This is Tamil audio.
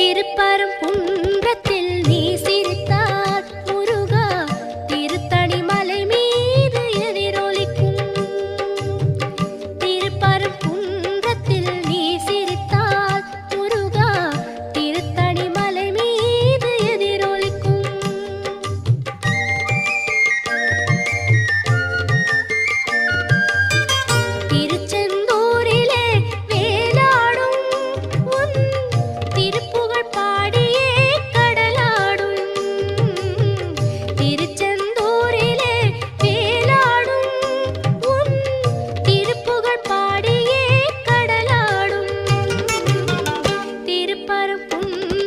திருப்பரங்குன்றத்தில் நீ சிரித்தால் முருகா திருத்தணி மலை மீது எதிரொலிக்கும். திருப்பரங்குன்றத்தில் நீ சிரித்தால் முருகா திருத்தணி மலை மீது எதிரொலிக்கும். திருச்செந்தூரிலே வேலாடும் உன் திருப்புகழ் பாடியே கடலாடும். திருச்செந்தூரிலே வேலாடும் உன் திருப்புகழ் பாடியே கடலாடும். திருப்பரங்குன்றத்தில்